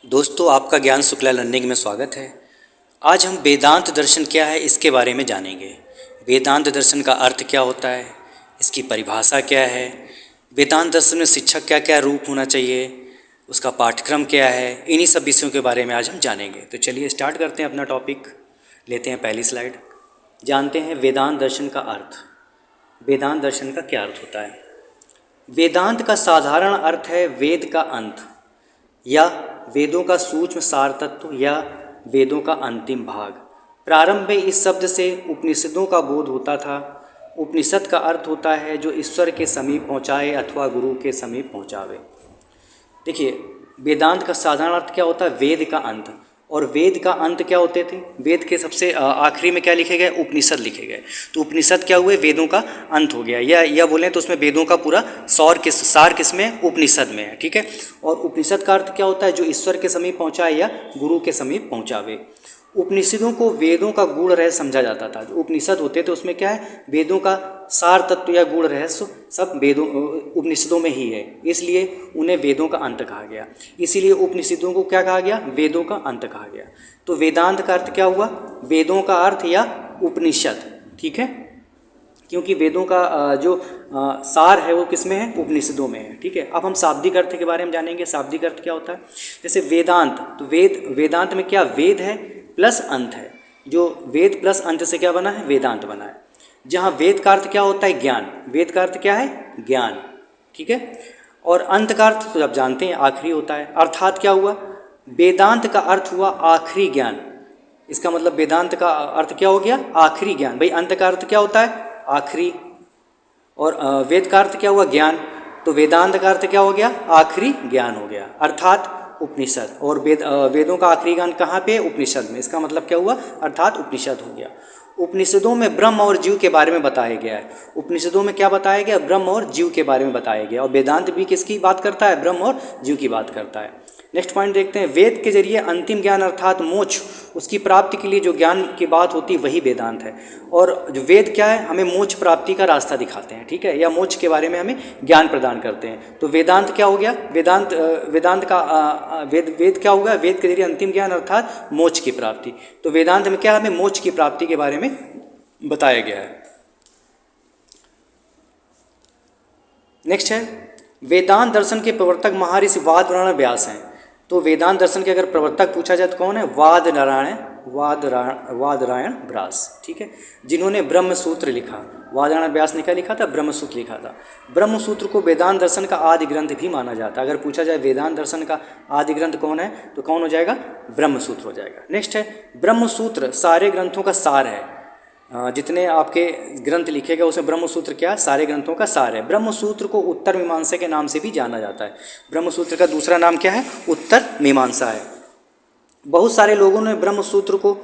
दोस्तों, आपका ज्ञान शुक्ला लर्निंग में स्वागत है। आज हम वेदांत दर्शन क्या है इसके बारे में जानेंगे। वेदांत दर्शन का अर्थ क्या होता है, इसकी परिभाषा क्या है, वेदांत दर्शन में शिक्षक क्या क्या रूप होना चाहिए, उसका पाठ्यक्रम क्या है, इन्हीं सब विषयों के बारे में आज हम जानेंगे। तो चलिए स्टार्ट करते हैं अपना टॉपिक। लेते हैं पहली स्लाइड। जानते हैं वेदांत दर्शन का अर्थ। वेदांत दर्शन का क्या अर्थ होता है? वेदांत का साधारण अर्थ है वेद का अंत या वेदों का सूक्ष्म सार तत्व या वेदों का अंतिम भाग। प्रारंभ में इस शब्द से उपनिषदों का बोध होता था। उपनिषद का अर्थ होता है जो ईश्वर के समीप पहुँचाए अथवा गुरु के समीप पहुँचावे। देखिए, वेदांत का साधारण अर्थ क्या होता है? वेद का अंत। और वेद का अंत क्या होते थे? वेद के सबसे आखिरी में क्या लिखे गए? उपनिषद लिखे गए। तो उपनिषद क्या हुए? वेदों का अंत हो गया। या बोलें तो उसमें वेदों का पूरा सार किस में? उपनिषद में है। ठीक है। और उपनिषद का अर्थ क्या होता है? जो ईश्वर के समीप पहुँचाए या गुरु के समीप पहुँचावे। उपनिषदों को वेदों का गूढ़ रहस्य समझा जाता था। जो उपनिषद होते थे उसमें क्या है? वेदों का सार तत्व या गूढ़ रहस्य सब वेदों उपनिषदों में ही है, इसलिए उन्हें वेदों का अंत कहा गया। इसीलिए उपनिषदों को क्या कहा गया? वेदों का अंत कहा गया। तो वेदांत का अर्थ क्या हुआ? वेदों का अर्थ या उपनिषद। ठीक है, क्योंकि वेदों का जो सार है वो किस में है? उपनिषदों में है। ठीक है। अब हम शाब्दिक अर्थ के बारे में जानेंगे। शाब्दिक अर्थ क्या होता है? जैसे वेदांत, तो वेदांत में क्या? वेद है प्लस अंत है। जो वेद प्लस अंत से क्या बना है? वेदांत बना है। जहाँ वेद का अर्थ क्या होता है? ज्ञान। वेद का अर्थ क्या है? ज्ञान। ठीक है। और अंत का अर्थ तो आप जानते हैं आखिरी होता है। अर्थात क्या हुआ? वेदांत का अर्थ हुआ आखिरी ज्ञान। इसका मतलब वेदांत का अर्थ क्या हो गया? आखिरी ज्ञान। भाई अंत का अर्थ क्या होता है? आखिरी। और वेद का अर्थ क्या हुआ? ज्ञान। तो वेदांत का अर्थ क्या हो गया? आखिरी ज्ञान हो गया, अर्थात उपनिषद। और वेदों का आखिरी ज्ञान कहाँ पे? उपनिषद में। इसका मतलब क्या हुआ? अर्थात उपनिषद हो गया। उपनिषदों में ब्रह्म और जीव के बारे में बताया गया है। उपनिषदों में क्या बताया गया? ब्रह्म और जीव के बारे में बताया गया। और वेदांत भी किसकी बात करता है? ब्रह्म और जीव की बात करता है। नेक्स्ट पॉइंट देखते हैं। वेद के जरिए अंतिम ज्ञान अर्थात मोक्ष, उसकी प्राप्ति के लिए जो ज्ञान की बात होती है वही वेदांत है। और जो वेद क्या है? हमें मोक्ष प्राप्ति का रास्ता दिखाते हैं। ठीक है, या मोक्ष के बारे में हमें ज्ञान प्रदान करते हैं। तो वेदांत क्या हो गया? वेदांत का वेद क्या होगा? वेद के जरिए अंतिम ज्ञान अर्थात मोक्ष की प्राप्ति। तो वेदांत में क्या? हमें मोक्ष की प्राप्ति के बारे में बताया गया है। नेक्स्ट है, वेदांत दर्शन के प्रवर्तक महर्षि वादरायण व्यास हैं। तो वेदांत दर्शन के अगर प्रवर्तक पूछा जाए तो कौन है? वादरायण व्यास। ठीक है, जिन्होंने ब्रह्म सूत्र लिखा। वादरायण व्यास ने क्या लिखा था? ब्रह्म सूत्र लिखा था। ब्रह्म सूत्र को वेदांत दर्शन का आदि ग्रंथ भी माना जाता है। अगर पूछा जाए वेदांत दर्शन का आदि ग्रंथ कौन है, तो कौन हो जाएगा? ब्रह्म सूत्र हो जाएगा। नेक्स्ट है, ब्रह्म सूत्र सारे ग्रंथों का सार है। जितने आपके ग्रंथ लिखे गए उसमें ब्रह्म सूत्र क्या? सारे ग्रंथों का सार है। ब्रह्म सूत्र को उत्तर मीमांसा के नाम से भी जाना जाता है। ब्रह्म सूत्र का दूसरा नाम क्या है? उत्तर मीमांसा है। बहुत सारे लोगों ने ब्रह्म सूत्र को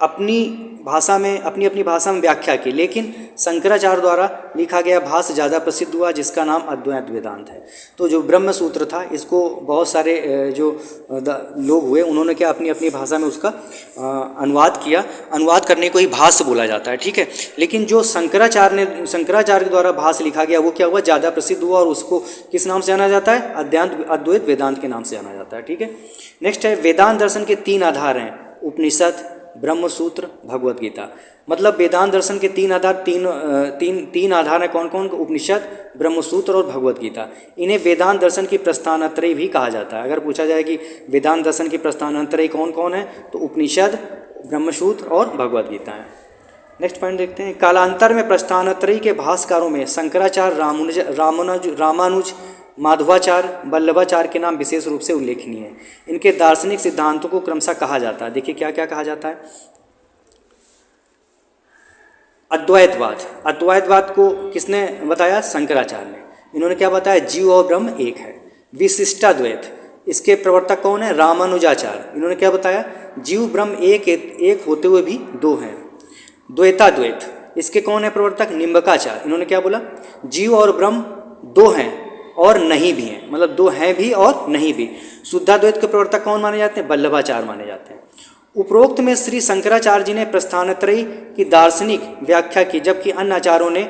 अपनी अपनी भाषा में व्याख्या की, लेकिन शंकराचार्य द्वारा लिखा गया भाष्य ज़्यादा प्रसिद्ध हुआ, जिसका नाम अद्वैत वेदांत है। तो जो ब्रह्म सूत्र था, इसको बहुत सारे जो लोग हुए उन्होंने क्या अपनी अपनी भाषा में उसका अनुवाद किया। अनुवाद करने को ही भाष्य बोला जाता है। ठीक है, लेकिन जो शंकराचार्य द्वारा भाष्य लिखा गया वो क्या हुआ? ज़्यादा प्रसिद्ध हुआ, और उसको किस नाम से जाना जाता है? अद्वैत वेदांत के नाम से जाना जाता है। ठीक है। नेक्स्ट है, वेदांत दर्शन के 3 आधार हैं: उपनिषद, ब्रह्म सूत्र, भगवत गीता। मतलब वेदांत दर्शन के 3 आधार तीन आधार हैं। कौन कौन? उपनिषद, ब्रह्म सूत्र और भगवत गीता। इन्हें वेदांत दर्शन की प्रस्थानत्रयी भी कहा जाता है। अगर पूछा जाए कि वेदांत दर्शन की प्रस्थानत्रयी कौन कौन है, तो उपनिषद, ब्रह्म सूत्र और भगवत गीता है। नेक्स्ट पॉइंट देखते हैं। कालांतर में प्रस्थानत्रयी के भाष्यकारों में शंकराचार्य, रामानुज, माधवाचार्य, वल्लभाचार्य के नाम विशेष रूप से उल्लेखनीय है। इनके दार्शनिक सिद्धांतों को क्रमशः कहा जाता है। देखिए क्या क्या कहा जाता है। अद्वैतवाद। अद्वैतवाद को किसने बताया? शंकराचार्य ने। इन्होंने क्या बताया? जीव और ब्रह्म एक है। विशिष्टाद्वैत, इसके प्रवर्तक कौन है? रामानुजाचार्य। इन्होंने क्या बताया? जीव ब्रह्म एक होते हुए भी 2 हैं। द्वैताद्वैत, इसके कौन है प्रवर्तक? निम्बकाचार्य। इन्होंने क्या बोला? जीव और ब्रह्म 2 हैं और नहीं भी हैं, मतलब 2 हैं भी और नहीं भी। शुद्धाद्वैत के प्रवर्तक कौन माने जाते हैं? वल्लभाचार्य माने जाते हैं। उपरोक्त में श्री शंकराचार्य जी ने प्रस्थानत्रयी की दार्शनिक व्याख्या की, जबकि अन्य आचार्यों ने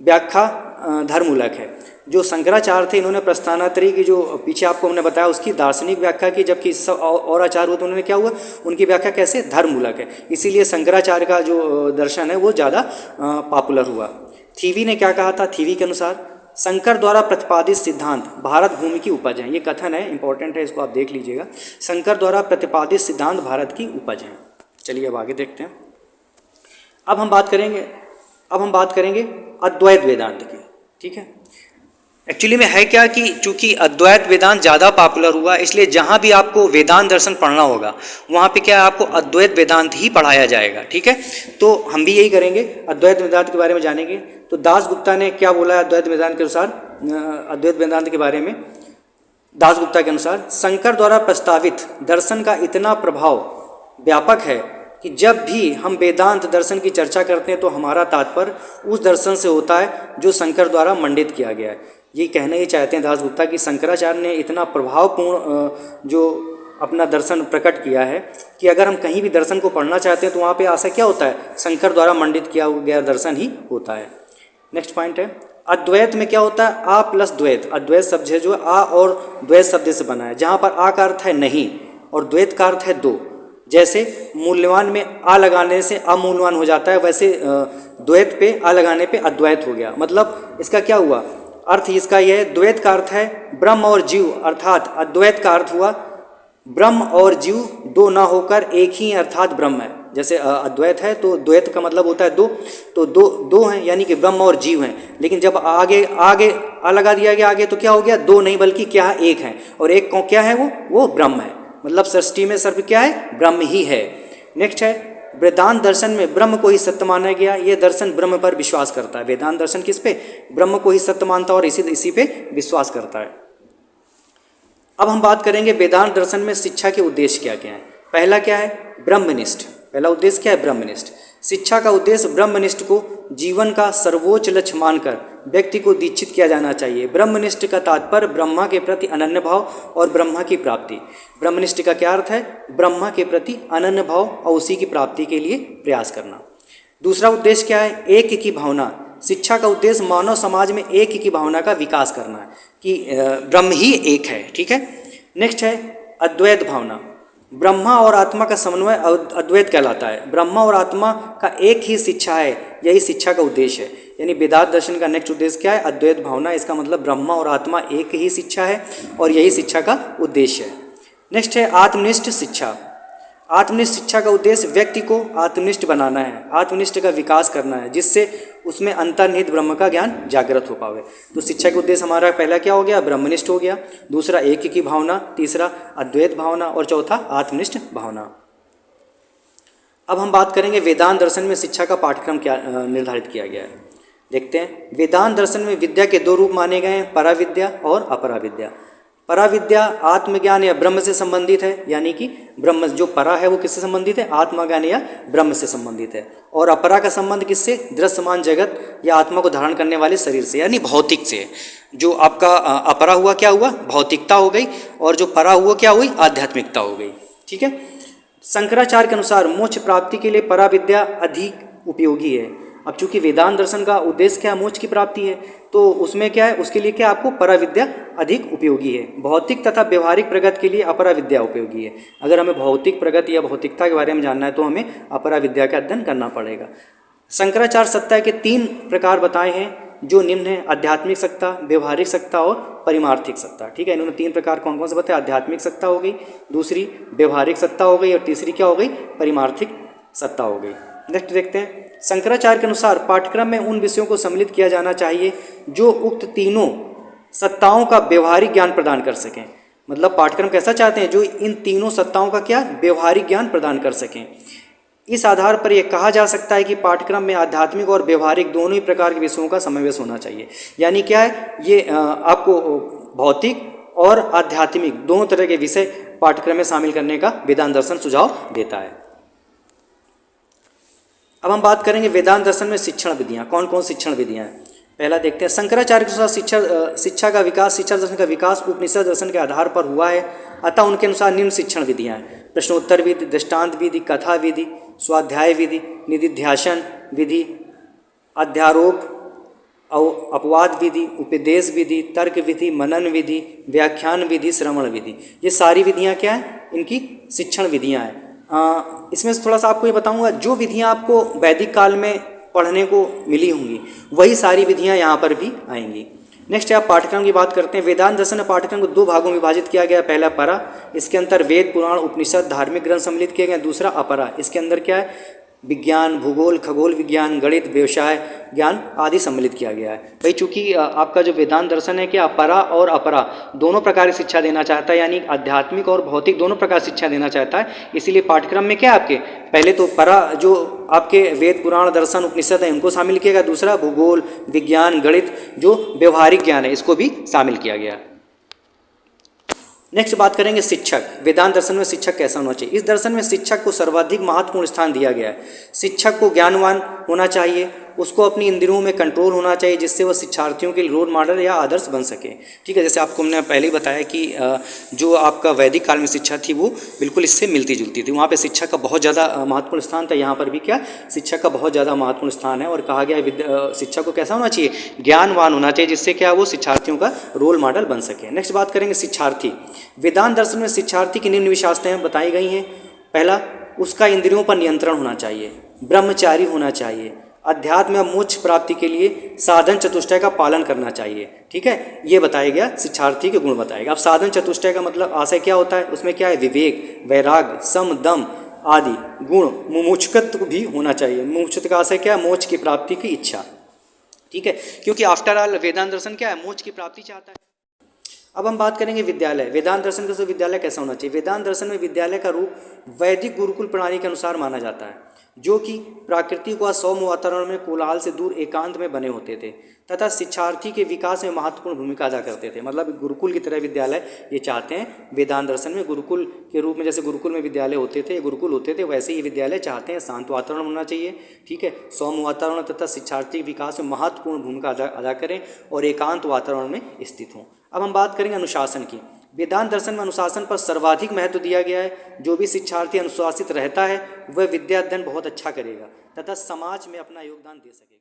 व्याख्या धर्ममूलक है। जो शंकराचार्य थे इन्होंने प्रस्थानात्रयी की जो पीछे आपको हमने बताया उसकी दार्शनिक व्याख्या की, जबकि सब और आचार्य हुए तो उन्होंने क्या हुआ, उनकी व्याख्या कैसे, धर्ममूलक है। इसीलिए शंकराचार्य का जो दर्शन है वो ज़्यादा पॉपुलर हुआ। थीवी ने क्या कहा था, थीवी के अनुसार शंकर द्वारा प्रतिपादित सिद्धांत भारत भूमि की उपज है। ये कथन है, इंपॉर्टेंट है, इसको आप देख लीजिएगा। शंकर द्वारा प्रतिपादित सिद्धांत भारत की उपज है। चलिए अब आगे देखते हैं। अब हम बात करेंगे अद्वैत वेदांत की। ठीक है, एक्चुअली में है क्या कि चूंकि अद्वैत वेदांत ज़्यादा पॉपुलर हुआ, इसलिए जहाँ भी आपको वेदांत दर्शन पढ़ना होगा वहाँ पे क्या है, आपको अद्वैत वेदांत ही पढ़ाया जाएगा। ठीक है, तो हम भी यही करेंगे, अद्वैत वेदांत के बारे में जानेंगे। तो दास गुप्ता ने क्या बोला है अद्वैत वेदांत के अनुसार, अद्वैत वेदांत के बारे में दास गुप्ता के अनुसार, शंकर द्वारा प्रस्तावित दर्शन का इतना प्रभाव व्यापक है कि जब भी हम वेदांत दर्शन की चर्चा करते हैं तो हमारा तात्पर्य उस दर्शन से होता है जो शंकर द्वारा मंडित किया गया है। ये कहना ही चाहते हैं दास गुप्ता कि शंकराचार्य ने इतना प्रभावपूर्ण जो अपना दर्शन प्रकट किया है कि अगर हम कहीं भी दर्शन को पढ़ना चाहते हैं तो वहाँ पे आशा क्या होता है, शंकर द्वारा मंडित किया गया दर्शन ही होता है। नेक्स्ट पॉइंट है, अद्वैत में क्या होता है, आ प्लस द्वैत। अद्वैत शब्द है जो आ और द्वैत शब्द से बना है, जहाँ पर आ का अर्थ है नहीं और द्वैत का अर्थ है दो। जैसे मूल्यवान में आ लगाने से अमूल्यवान हो जाता है, वैसे द्वैत पे आ लगाने पे अद्वैत हो गया। मतलब इसका क्या हुआ, अर्थ इसका यह है, द्वैत का अर्थ है ब्रह्म और जीव, अर्थात अद्वैत का अर्थ हुआ ब्रह्म और जीव दो ना होकर एक ही अर्थात ब्रह्म है। जैसे अद्वैत है तो द्वैत का मतलब होता है दो, तो दो हैं यानी कि ब्रह्म और जीव हैं। लेकिन जब आगे आ लगा दिया गया आगे तो क्या हो गया, दो नहीं बल्कि क्या है, एक है। और एक कौन क्या है, वो ब्रह्म है। मतलब सृष्टि में सर्व क्या है, ब्रह्म ही है। नेक्स्ट है, वेदांत दर्शन में ब्रह्म को ही सत्य माना गया। ये दर्शन ब्रह्म पर विश्वास करता है। वेदांत दर्शन किस पे, ब्रह्म को ही सत्य मानता है और इसी पे विश्वास करता है। अब हम बात करेंगे वेदांत दर्शन में शिक्षा के उद्देश्य क्या क्या है। पहला क्या है, ब्रह्मनिष्ठ। पहला उद्देश्य क्या है, ब्रह्मनिष्ठ। शिक्षा का उद्देश्य ब्रह्मनिष्ठ को जीवन का सर्वोच्च लक्ष्य मानकर व्यक्ति को दीक्षित किया जाना चाहिए। ब्रह्मनिष्ठ का तात्पर्य ब्रह्मा के प्रति अनन्य भाव और ब्रह्मा की प्राप्ति। ब्रह्मनिष्ठ का क्या अर्थ है, ब्रह्मा के प्रति अनन्य भाव और उसी की प्राप्ति के लिए प्रयास करना। दूसरा उद्देश्य क्या है, एक की भावना। शिक्षा का उद्देश्य मानव समाज में एक की भावना का विकास करना है कि ब्रह्म ही एक है। ठीक है, नेक्स्ट है अद्वैत भावना। ब्रह्मा और आत्मा का समन्वय अद्वैत कहलाता है। ब्रह्मा और आत्मा का एक ही शिक्षा है, यही शिक्षा का उद्देश्य है। यानी वेदांत दर्शन का नेक्स्ट उद्देश्य क्या है, अद्वैत भावना। इसका मतलब ब्रह्मा और आत्मा एक ही शिक्षा है और यही शिक्षा का उद्देश्य है। नेक्स्ट है आत्मनिष्ठ शिक्षा। आत्मनिष्ठ शिक्षा का उद्देश्य व्यक्ति को आत्मनिष्ठ बनाना है, आत्मनिष्ठ का विकास करना है, जिससे उसमें अंतर्निहित ब्रह्म का ज्ञान जागृत हो पावे। तो शिक्षा के उद्देश्य हमारा पहला क्या हो गया, ब्रह्मनिष्ठ हो गया। दूसरा एक की भावना, तीसरा अद्वैत भावना और चौथा आत्मनिष्ठ भावना। अब हम बात करेंगे वेदांत दर्शन में शिक्षा का पाठ्यक्रम क्या निर्धारित किया गया है। देखते हैं, वेदांत दर्शन में विद्या के दो रूप माने गए हैं, पराविद्या और अपराविद्या। पराविद्या आत्मज्ञान या ब्रह्म से संबंधित है, यानी कि ब्रह्म जो परा है वो किससे संबंधित है, आत्मज्ञान या ब्रह्म से संबंधित है। और अपरा का संबंध किससे, दृश्यमान जगत या आत्मा को धारण करने वाले शरीर से, यानी भौतिक से। जो आपका अपरा हुआ क्या हुआ, भौतिकता हो गई, और जो परा हुआ क्या हुई, आध्यात्मिकता हो गई। ठीक है, शंकराचार्य के अनुसार मोक्ष प्राप्ति के लिए पराविद्या अधिक उपयोगी है। अब चूंकि वेदांत दर्शन का उद्देश्य क्या है, मोक्ष की प्राप्ति है, तो उसमें क्या है, उसके लिए क्या आपको पराविद्या अधिक उपयोगी है। भौतिक तथा व्यवहारिक प्रगति के लिए अपराविद्या उपयोगी है। अगर हमें भौतिक प्रगति या भौतिकता के बारे में जानना है तो हमें अपराविद्या का अध्ययन करना पड़ेगा। शंकराचार्य सत्ता के 3 प्रकार बताए हैं, जो निम्न है, आध्यात्मिक सत्ता, व्यवहारिक सत्ता और परिमार्थिक सत्ता। ठीक है, इन्होंने 3 प्रकार कौन कौन से बताए, आध्यात्मिक सत्ता हो गई, दूसरी व्यवहारिक सत्ता हो गई और तीसरी क्या हो गई, परिमार्थिक सत्ता हो गई। नेक्स्ट देखते हैं, शंकराचार्य के अनुसार पाठ्यक्रम में उन विषयों को सम्मिलित किया जाना चाहिए जो उक्त तीनों सत्ताओं का व्यवहारिक ज्ञान प्रदान कर सकें। मतलब पाठ्यक्रम कैसा चाहते हैं, जो इन तीनों सत्ताओं का क्या व्यवहारिक ज्ञान प्रदान कर सकें। इस आधार पर यह कहा जा सकता है कि पाठ्यक्रम में आध्यात्मिक और व्यवहारिक दोनों ही प्रकार के विषयों का समावेश होना चाहिए। यानी क्या है, ये आपको भौतिक और आध्यात्मिक दोनों तरह के विषय पाठ्यक्रम में शामिल करने का वेदांत दर्शन सुझाव देता है। अब हम बात करेंगे वेदांत दर्शन में शिक्षण विधियाँ, कौन कौन शिक्षण विधियाँ हैं। पहला देखते हैं, शंकराचार्य के अनुसार शिक्षा दर्शन का विकास उपनिषद दर्शन के आधार पर हुआ है। अतः उनके अनुसार निम्न शिक्षण विधियाँ हैं, प्रश्नोत्तर विधि, दृष्टांत विधि, कथा विधि, स्वाध्याय विधि, निधिध्यासन विधि, अध्यारोप अपवाद विधि, उपदेश विधि, तर्क विधि, मनन विधि, व्याख्यान विधि, श्रवण विधि, ये सारी विधियाँ क्या हैं, इनकी शिक्षण विधियाँ हैं। इसमें से थोड़ा सा आपको ये बताऊंगा, जो विधियाँ आपको वैदिक काल में पढ़ने को मिली होंगी वही सारी विधियाँ यहाँ पर भी आएंगी। नेक्स्ट आप पाठ्यक्रम की बात करते हैं। वेदांत दर्शन पाठ्यक्रम को 2 भागों में विभाजित किया गया। पहला परा, इसके अंदर वेद पुराण उपनिषद धार्मिक ग्रंथ सम्मिलित किए गए। दूसरा अपरा, इसके अंदर क्या है, विज्ञान, भूगोल, खगोल विज्ञान, गणित, व्यवसाय ज्ञान आदि सम्मिलित किया गया है। भाई चूंकि आपका जो वेदांत दर्शन है क्या परा और अपरा दोनों प्रकार की शिक्षा देना चाहता है, यानी आध्यात्मिक और भौतिक दोनों प्रकार की शिक्षा देना चाहता है। इसीलिए पाठ्यक्रम में क्या आपके पहले तो परा जो आपके वेद पुराण दर्शन उपनिषद है उनको शामिल किया गया। दूसरा भूगोल विज्ञान गणित जो व्यवहारिक ज्ञान है इसको भी शामिल किया गया। नेक्स्ट बात करेंगे शिक्षक। वेदांत दर्शन में शिक्षक कैसा होना चाहिए। इस दर्शन में शिक्षक को सर्वाधिक महत्वपूर्ण स्थान दिया गया है। शिक्षक को ज्ञानवान होना चाहिए, उसको अपनी इंद्रियों में कंट्रोल होना चाहिए जिससे वह शिक्षार्थियों के लिए रोल मॉडल या आदर्श बन सके। ठीक है, जैसे आपको हमने पहले ही बताया कि जो आपका वैदिक काल में शिक्षा थी वो बिल्कुल इससे मिलती जुलती थी। वहाँ पे शिक्षक का बहुत ज़्यादा महत्वपूर्ण स्थान था। यहाँ पर भी क्या शिक्षक का बहुत ज़्यादा महत्वपूर्ण स्थान है और कहा गया है शिक्षक को कैसा होना चाहिए, ज्ञानवान होना चाहिए जिससे क्या वो शिक्षार्थियों का रोल मॉडल बन सके। नेक्स्ट बात करेंगे शिक्षार्थी। वेदांत दर्शन में शिक्षार्थी की निम्न विशेषताएं बताई गई हैं। पहला, उसका इंद्रियों पर नियंत्रण होना चाहिए, ब्रह्मचारी होना चाहिए, अध्यात्म और मोक्ष प्राप्ति के लिए साधन चतुष्टय का पालन करना चाहिए। ठीक है, ये बताया गया शिक्षार्थी के गुण बताया गया। अब साधन चतुष्टय का मतलब आशय क्या होता है, उसमें क्या है, विवेक, वैराग्य, सम, दम आदि गुण, मुमुक्षुत्व भी होना चाहिए। मुमुक्षुत्व का आशय क्या है, मोक्ष की प्राप्ति की इच्छा। ठीक है, क्योंकि आफ्टर ऑल वेदांत दर्शन क्या है, मोक्ष की प्राप्ति चाहता है। अब हम बात करेंगे विद्यालय। वेदांत दर्शन का विद्यालय कैसा होना चाहिए। वेदांत दर्शन में विद्यालय का रूप वैदिक गुरुकुल प्रणाली के अनुसार माना जाता है, जो कि प्राकृतिक व सौम्य वातावरण में कोलाहल से दूर एकांत में बने होते थे तथा शिक्षार्थी के विकास में महत्वपूर्ण भूमिका अदा करते थे। मतलब गुरुकुल की तरह विद्यालय ये चाहते हैं वेदांत दर्शन में, गुरुकुल के रूप में, जैसे गुरुकुल में विद्यालय होते थे, गुरुकुल होते थे, वैसे ही विद्यालय चाहते हैं। शांत वातावरण होना चाहिए, ठीक है, सौम्य वातावरण तथा शिक्षार्थी के विकास में महत्वपूर्ण भूमिका अदा करें और एकांत वातावरण में स्थित हों। अब हम बात करेंगे अनुशासन की। वेदांत दर्शन में अनुशासन पर सर्वाधिक महत्व दिया गया है। जो भी शिक्षार्थी अनुशासित रहता है वह विद्या अध्ययन बहुत अच्छा करेगा तथा समाज में अपना योगदान दे सकेगा।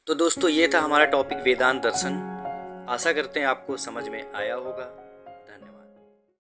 तो दोस्तों ये था हमारा टॉपिक वेदांत दर्शन। आशा करते हैं आपको समझ में आया होगा।